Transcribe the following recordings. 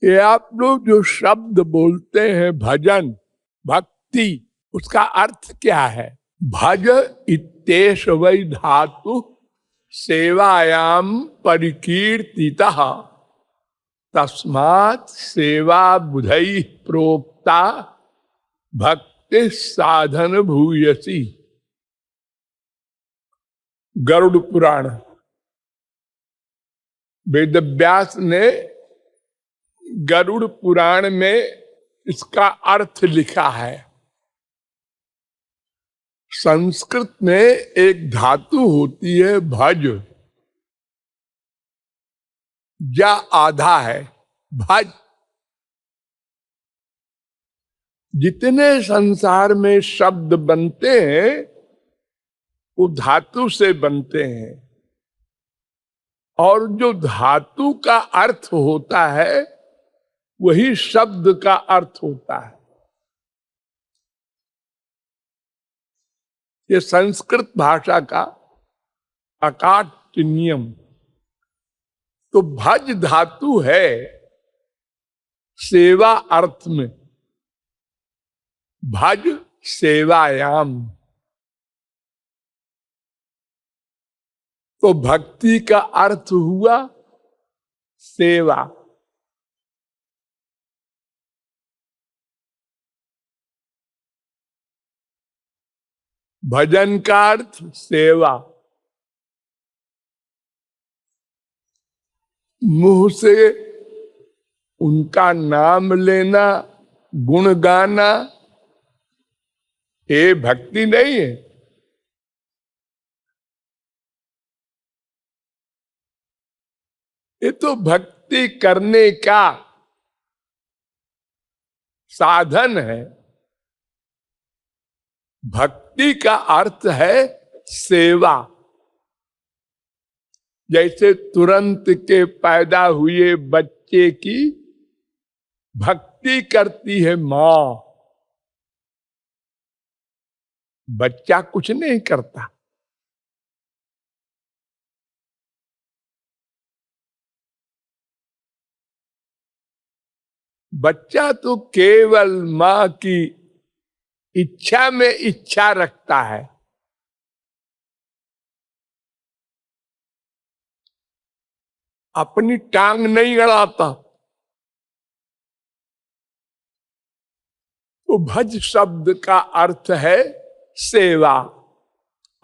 ये आप लोग जो शब्द बोलते हैं भजन भक्ति, उसका अर्थ क्या है? भज इत्येष वै धातु सेवायाम परिकीर्तितः तस्मात् सेवा बुधैः प्रोक्ता भक्ति साधन भूयसी। गरुड़ पुराण। वेदव्यास ने गरुड़ पुराण में इसका अर्थ लिखा है। संस्कृत में एक धातु होती है भज, या आधा है भज। जितने संसार में शब्द बनते हैं वो धातु से बनते हैं, और जो धातु का अर्थ होता है वही शब्द का अर्थ होता है। ये संस्कृत भाषा का अकाट्य नियम। तो भज धातु है सेवा अर्थ में, भज सेवायाम। तो भक्ति का अर्थ हुआ सेवा। भजन का अर्थ सेवा। मुंह से उनका नाम लेना, गुण गाना, ये भक्ति नहीं है। ये तो भक्ति करने का साधन है। भक्ति का अर्थ है सेवा। जैसे तुरंत के पैदा हुए बच्चे की भक्ति करती है मां, बच्चा कुछ नहीं करता। बच्चा तो केवल मां की इच्छा में इच्छा रखता है। अपनी टांग नहीं अड़ाता। तो भज शब्द का अर्थ है सेवा।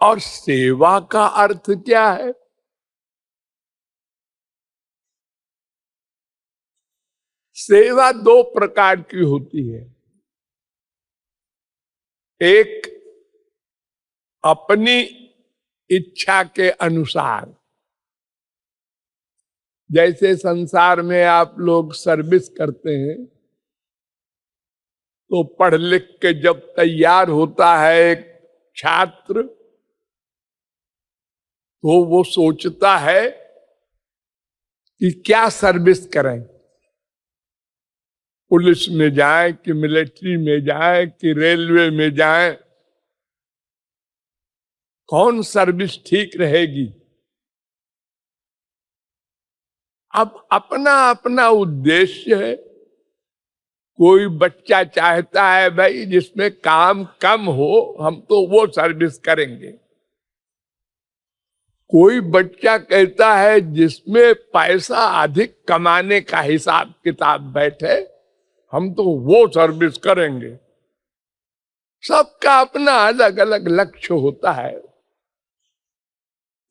और सेवा का अर्थ क्या है? सेवा दो प्रकार की होती है। एक अपनी इच्छा के अनुसार, जैसे संसार में आप लोग सर्विस करते हैं तो पढ़ लिख के जब तैयार होता है एक छात्र, तो वो सोचता है कि क्या सर्विस करें। पुलिस में जाए कि मिलिट्री में जाए कि रेलवे में जाए, कौन सर्विस ठीक रहेगी। अब अपना अपना उद्देश्य है। कोई बच्चा चाहता है भाई जिसमें काम कम हो, हम तो वो सर्विस करेंगे। कोई बच्चा कहता है जिसमें पैसा अधिक कमाने का हिसाब किताब बैठे, हम तो वो सर्विस करेंगे। सबका अपना अलग अलग लक्ष्य होता है।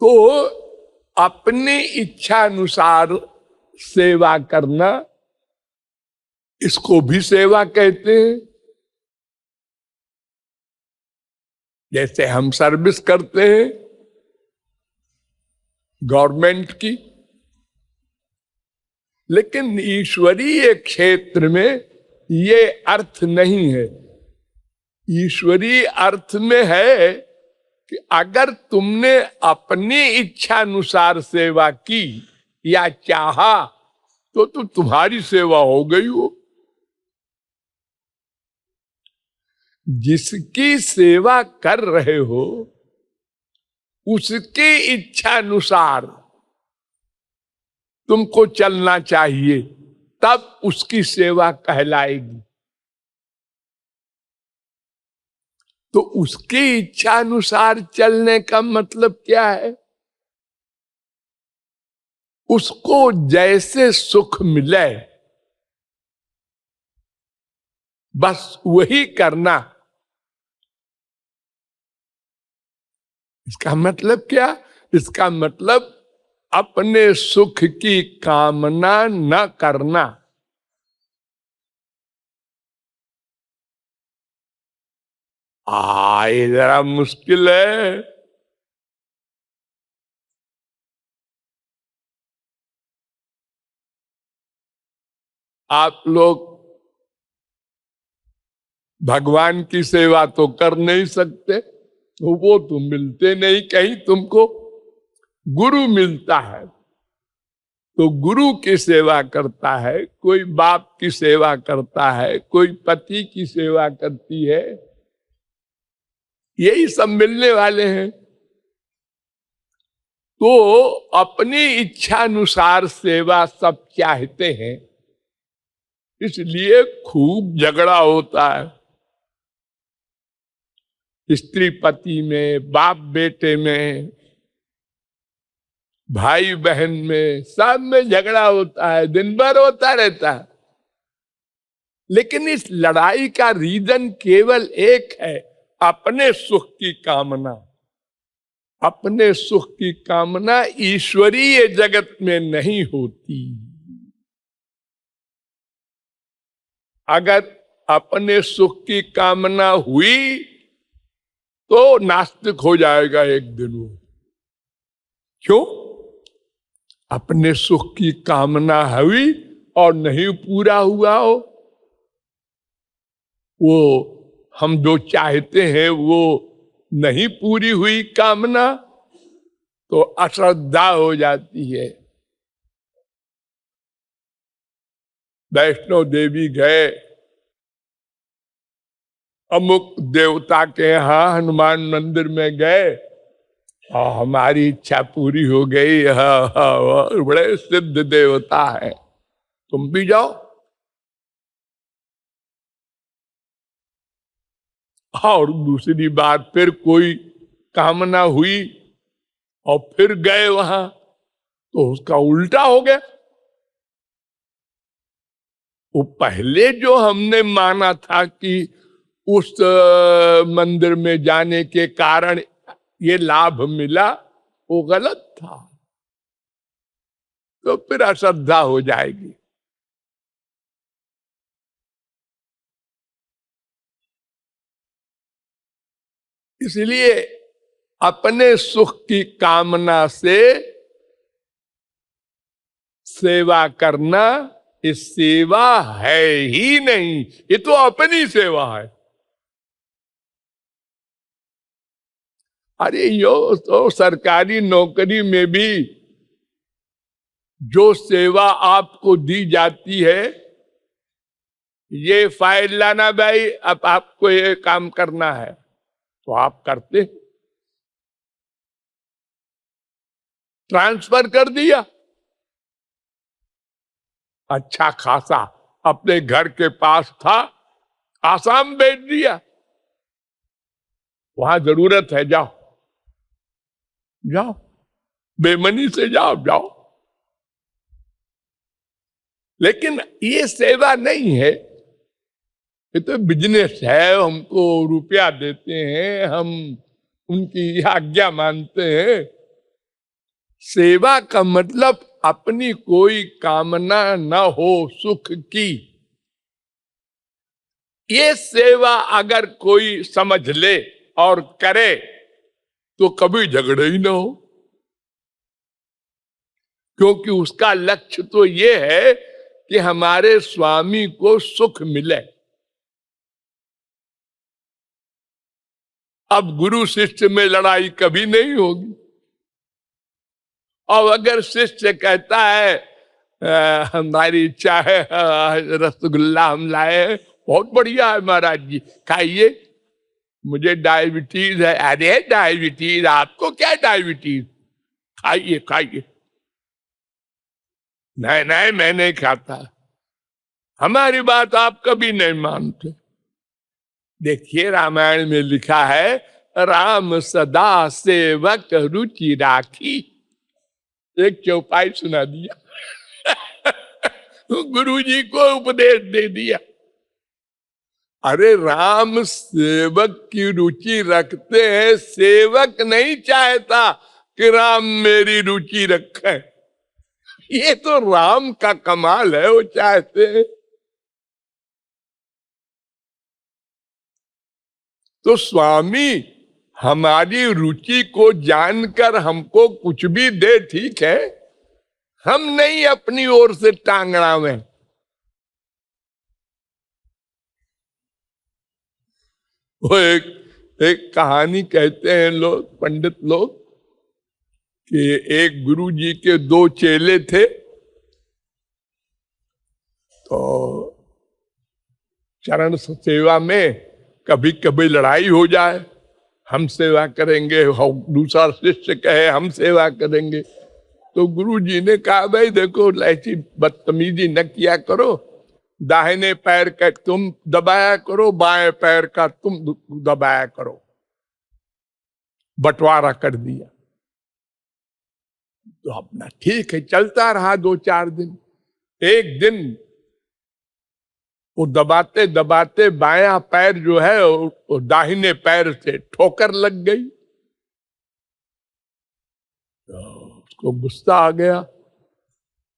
तो अपनी इच्छा अनुसार सेवा करना, इसको भी सेवा कहते हैं। जैसे हम सर्विस करते हैं गवर्नमेंट की, लेकिन ईश्वरीय क्षेत्र में ये अर्थ नहीं है। ईश्वरीय अर्थ में है कि अगर तुमने अपनी इच्छा अनुसार सेवा की या चाहा तो तुम्हारी सेवा हो गई हो। जिसकी सेवा कर रहे हो उसकी इच्छा अनुसार तुमको चलना चाहिए। तब उसकी सेवा कहलाएगी। तो उसकी इच्छा अनुसार चलने का मतलब क्या है? उसको जैसे सुख मिले बस वही करना। इसका मतलब क्या? इसका मतलब अपने सुख की कामना न करना। ये जरा मुश्किल है। आप लोग भगवान की सेवा तो कर नहीं सकते, तो वो तो मिलते नहीं कहीं तुमको। गुरु मिलता है तो गुरु की सेवा करता है, कोई बाप की सेवा करता है, कोई पति की सेवा करती है, यही सब मिलने वाले हैं। तो अपनी इच्छा अनुसार सेवा सब चाहते हैं, इसलिए खूब झगड़ा होता है। स्त्री पति में, बाप बेटे में, भाई बहन में, सब में झगड़ा होता है, दिन भर होता रहता है। लेकिन इस लड़ाई का रीजन केवल एक है, अपने सुख की कामना। अपने सुख की कामना ईश्वरीय जगत में नहीं होती। अगर अपने सुख की कामना हुई तो नास्तिक हो जाएगा एक दिन वो। क्यों? अपने सुख की कामना हुई और नहीं पूरा हुआ हो, वो हम जो चाहते हैं वो नहीं पूरी हुई कामना, तो अश्रद्धा हो जाती है। वैष्णो देवी गए, अमुक देवता के यहाँ हनुमान मंदिर में गए और हमारी इच्छा पूरी हो गई। हाँ, बड़े सिद्ध देवता है, तुम भी जाओ। और दूसरी बार फिर कोई कामना हुई और फिर गए वहां, तो उसका उल्टा हो गया। वो पहले जो हमने माना था कि उस मंदिर में जाने के कारण ये लाभ मिला, वो गलत था। तो फिर अश्रद्धा हो जाएगी। इसलिए अपने सुख की कामना से सेवा करना, ये सेवा है ही नहीं, ये तो अपनी सेवा है। अरे यो तो सरकारी नौकरी में भी जो सेवा आपको दी जाती है, ये फाइल लाना भाई, अब आपको ये काम करना है, तो आप करते, ट्रांसफर कर दिया, अच्छा खासा अपने घर के पास था, आसाम भेज दिया, वहां जरूरत है, जाओ जाओ, बेमनी से जाओ जाओ। लेकिन ये सेवा नहीं है, ये तो बिजनेस है। हमको रुपया देते हैं, हम उनकी आज्ञा मानते हैं। सेवा का मतलब अपनी कोई कामना न हो सुख की। ये सेवा अगर कोई समझ ले और करे तो कभी झगड़े ही ना हो, क्योंकि उसका लक्ष्य तो ये है कि हमारे स्वामी को सुख मिले। अब गुरु शिष्य में लड़ाई कभी नहीं होगी। और अगर शिष्य कहता है हमारी इच्छा है रसगुल्ला हम लाए, बहुत बढ़िया है महाराज जी, खाइए, मुझे डायबिटीज है। अरे डायबिटीज, आपको क्या डायबिटीज, खाइए खाइए। नहीं नहीं, मैं नहीं खाता। हमारी बात आप कभी नहीं मानते। देखिए रामायण में लिखा है, राम सदा सेवक रुचि राखी। एक चौपाई सुना दिया। गुरु जी को उपदेश दे दिया। अरे राम सेवक की रुचि रखते हैं, सेवक नहीं चाहता कि राम मेरी रुचि रखे। ये तो राम का कमाल है, वो चाहते हैं। तो स्वामी हमारी रुचि को जानकर हमको कुछ भी दे, ठीक है, हम नहीं अपनी ओर से टांग अड़ावें। वो एक कहानी कहते हैं लोग, पंडित लोग, कि एक गुरु जी के दो चेले थे। तो चरण सेवा में कभी कभी लड़ाई हो जाए, हम सेवा करेंगे, दूसरा शिष्य कहे हम सेवा करेंगे। तो गुरु जी ने कहा, भाई देखो ऐसी बदतमीजी न किया करो, दाहिने पैर का तुम दबाया करो, बाएं पैर का तुम दबाया करो। बंटवारा कर दिया। तो अपना ठीक है, चलता रहा 2-4 दिन। एक दिन वो दबाते दबाते बायां पैर जो है वो दाहिने पैर से ठोकर लग गई। तो उसको गुस्सा आ गया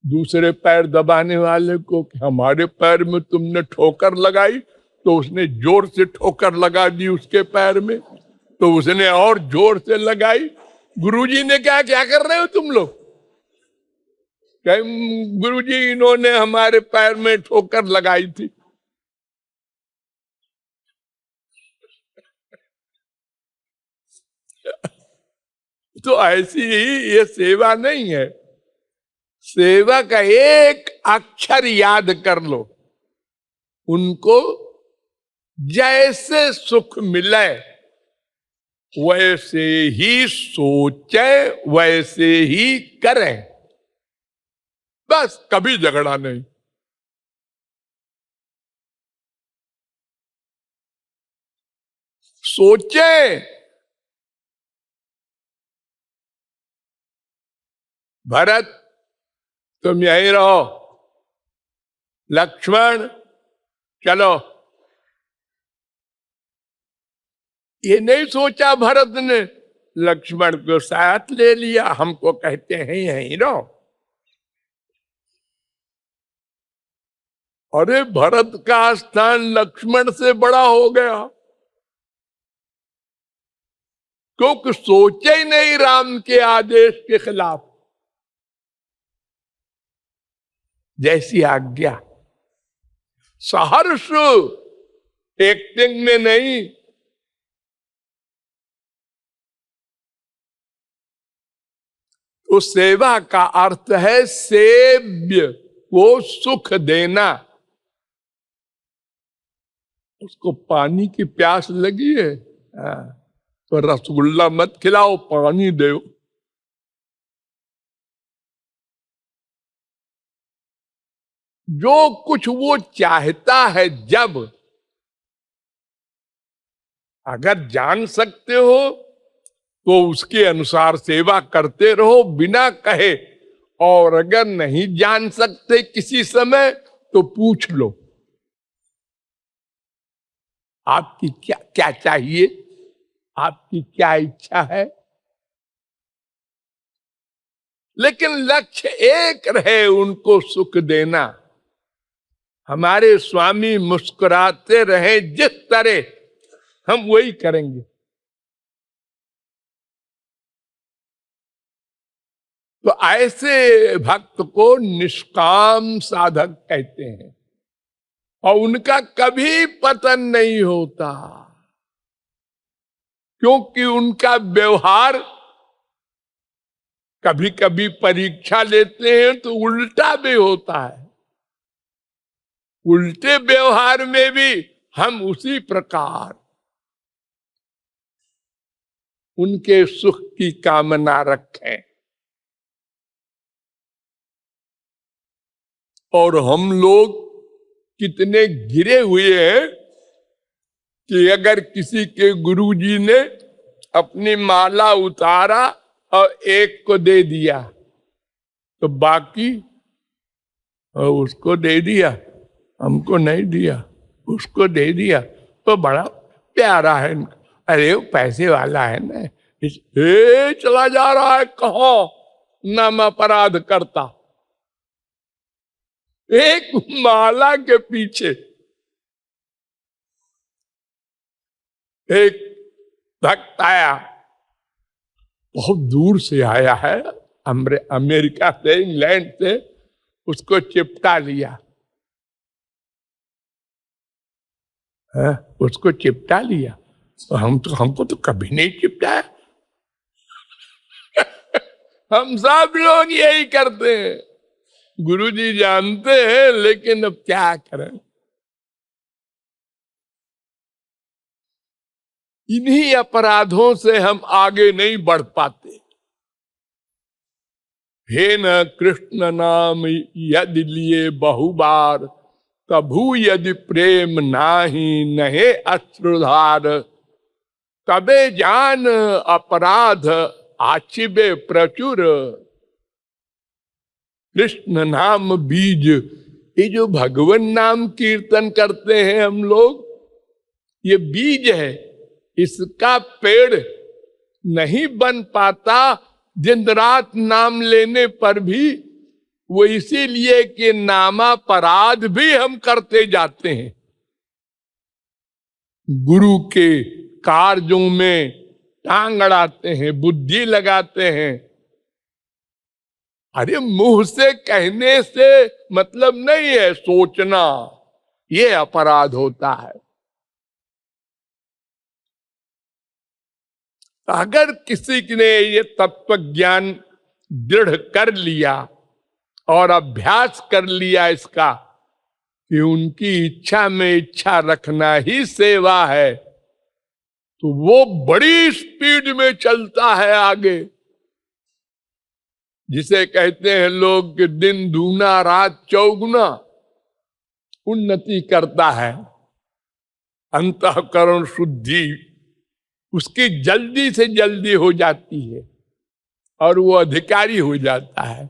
दूसरे पैर दबाने वाले को कि हमारे पैर में तुमने ठोकर लगाई। तो उसने जोर से ठोकर लगा दी उसके पैर में, तो उसने और जोर से लगाई। गुरुजी ने क्या क्या कर रहे हो तुम लोग? गुरुजी इन्होंने हमारे पैर में ठोकर लगाई थी। तो ऐसी ही ये सेवा नहीं है। सेवा का एक अक्षर याद कर लो, उनको जैसे सुख मिले वैसे ही सोचे, वैसे ही करें, बस कभी झगड़ा नहीं। सोचे भरत तुम यहीं रहो, लक्ष्मण चलो। ये नहीं सोचा भरत ने, लक्ष्मण को साथ ले लिया, हमको कहते हैं यहीं रहो। अरे भरत का स्थान लक्ष्मण से बड़ा हो गया, क्योंकि सोचे ही नहीं राम के आदेश के खिलाफ। जैसी आज्ञा, सहर्ष एक्टिंग में नहीं। तो सेवा का अर्थ है सेव्य को सुख देना। उसको पानी की प्यास लगी है, तो रसगुल्ला मत खिलाओ, पानी दो। जो कुछ वो चाहता है, जब अगर जान सकते हो तो उसके अनुसार सेवा करते रहो बिना कहे, और अगर नहीं जान सकते किसी समय तो पूछ लो आपकी क्या क्या चाहिए, आपकी क्या इच्छा है। लेकिन लक्ष्य एक रहे, उनको सुख देना। हमारे स्वामी मुस्कुराते रहे जिस तरह, हम वही करेंगे। तो ऐसे भक्त को निष्काम साधक कहते हैं, और उनका कभी पतन नहीं होता, क्योंकि उनका व्यवहार कभी कभी परीक्षा लेते हैं तो उल्टा भी होता है। उल्टे व्यवहार में भी हम उसी प्रकार उनके सुख की कामना रखें। और हम लोग कितने गिरे हुए हैं कि अगर किसी के गुरुजी ने अपनी माला उतारा और एक को दे दिया तो बाकी उसको दे दिया, हमको नहीं दिया, उसको दे दिया तो बड़ा प्यारा है, अरे वो पैसे वाला है ना, चला जा रहा है कहाँ नाम अपराध करता। एक माला के पीछे एक भक्त आया, बहुत दूर से आया है, अमेरिका से, इंग्लैंड से, उसको चिपटा लिया है, उसको चिपटा लिया। हमको तो कभी नहीं चिपटाया। हम सब लोग यही करते हैं, गुरुजी जानते हैं, लेकिन अब क्या करें। इन्हीं अपराधों से हम आगे नहीं बढ़ पाते। हे न कृष्ण नाम यदि लिए बहुबार, कभू यदि प्रेम नाही नहे अश्रुधार, तबे जान अपराध आचिबे प्रचुर। कृष्ण नाम बीज, ये जो भगवान नाम कीर्तन करते हैं हम लोग, ये बीज है, इसका पेड़ नहीं बन पाता दिन रात नाम लेने पर भी। वो इसीलिए कि नामापराध भी हम करते जाते हैं, गुरु के कार्यों में टांग अड़ाते हैं, बुद्धि लगाते हैं। अरे मुंह से कहने से मतलब नहीं है, सोचना ये अपराध होता है। अगर किसी ने ये तत्व ज्ञान दृढ़ कर लिया और अभ्यास कर लिया इसका कि उनकी इच्छा में इच्छा रखना ही सेवा है, तो वो बड़ी स्पीड में चलता है आगे। जिसे कहते हैं लोग कि दिन दूना रात चौगुना उन्नति करता है, अंतःकरण शुद्धि उसकी जल्दी से जल्दी हो जाती है और वो अधिकारी हो जाता है।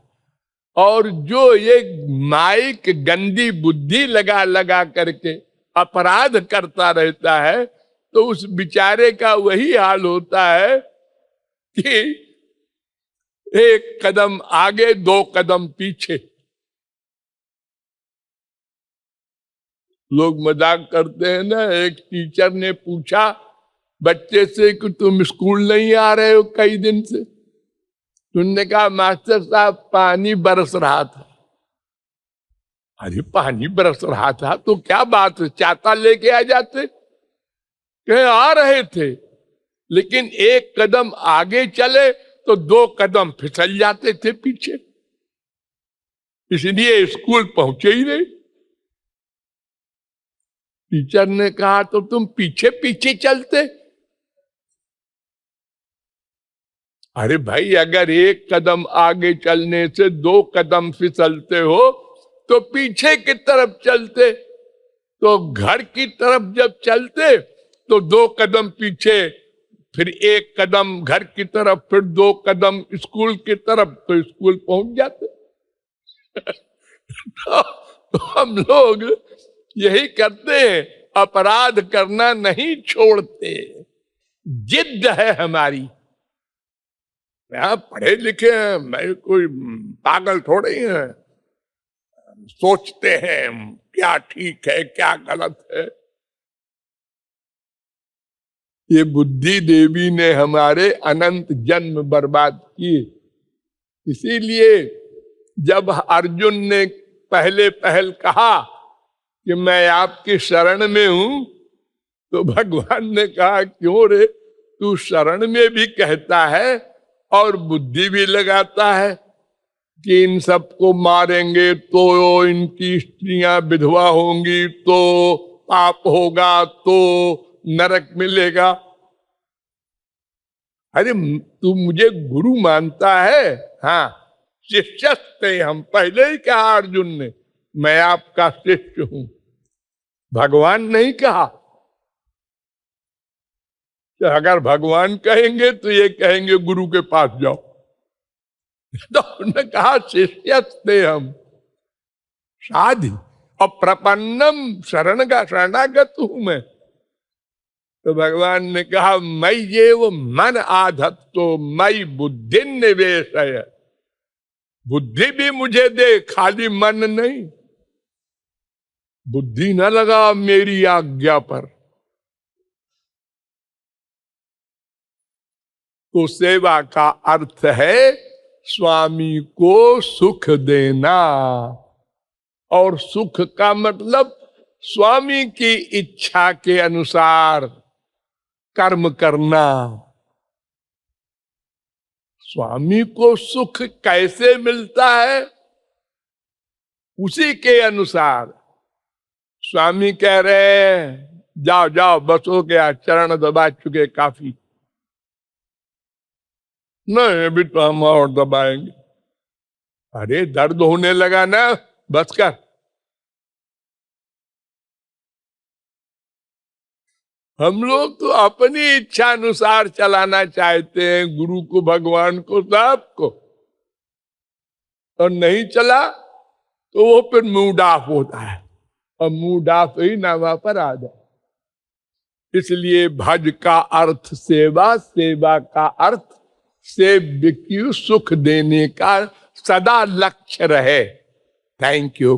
और जो ये माइक गंदी बुद्धि लगा लगा करके अपराध करता रहता है, तो उस बेचारे का वही हाल होता है कि एक कदम आगे दो कदम पीछे। लोग मजाक करते हैं ना, एक टीचर ने पूछा बच्चे से कि तुम स्कूल नहीं आ रहे हो कई दिन से। तुमने कहा मास्टर साहब पानी बरस रहा था। अरे पानी बरस रहा था तो क्या बात है, छाता लेके आ जाते। कहे आ रहे थे, लेकिन एक कदम आगे चले तो दो कदम फिसल जाते थे पीछे, इसलिए स्कूल पहुंचे ही नहीं। टीचर ने कहा तो तुम पीछे पीछे चलते। अरे भाई, अगर एक कदम आगे चलने से दो कदम फिसलते हो तो पीछे की तरफ चलते। तो घर की तरफ जब चलते तो दो कदम पीछे, फिर एक कदम घर की तरफ, फिर दो कदम स्कूल की तरफ, तो स्कूल पहुंच जाते। तो हम लोग यही करते हैं, अपराध करना नहीं छोड़ते। जिद है हमारी। यहां पढ़े लिखे हैं, मैं कोई पागल थोड़े हैं, सोचते हैं क्या ठीक है क्या गलत है। ये बुद्धि देवी ने हमारे अनंत जन्म बर्बाद किए। इसीलिए जब अर्जुन ने पहले पहल कहा कि मैं आपकी शरण में हूं, तो भगवान ने कहा क्यों रे, तू शरण में भी कहता है और बुद्धि भी लगाता है कि इन सबको मारेंगे तो इनकी स्त्रियां विधवा होंगी, तो पाप होगा, तो नरक मिलेगा। अरे तू मुझे गुरु मानता है? हाँ, शिष्यस्ते हम, पहले ही कहा अर्जुन ने, मैं आपका शिष्य हूं। भगवान नहीं कहा। तो अगर भगवान कहेंगे तो ये कहेंगे गुरु के पास जाओ। तो उन्होंने कहा शिष्यस्ते हम साधि और प्रपन्नम शरण का शरणागत हूं मैं। तो भगवान ने कहा मैं ये वो मन आधत तो मई बुद्धि निवेश है, बुद्धि भी मुझे दे, खाली मन नहीं। बुद्धि न लगा मेरी आज्ञा पर। तो सेवा का अर्थ है स्वामी को सुख देना, और सुख का मतलब स्वामी की इच्छा के अनुसार कर्म करना। स्वामी को सुख कैसे मिलता है, उसी के अनुसार। स्वामी कह रहे हैं जाओ जाओ बस हो गया, चरण दबा चुके काफी, नहीं अभी तो हम और दबाएंगे। अरे दर्द होने लगा ना, बस कर। हम लोग तो अपनी इच्छा अनुसार चलाना चाहते हैं, गुरु को, भगवान को, सबको। और नहीं चला तो वो फिर मुंह डाफ होता है, और मुंह डाफ ही नामा पर आ जाए। इसलिए भज का अर्थ सेवा, सेवा का अर्थ सेव्य की सुख देने का सदा लक्ष्य रहे। Thank you.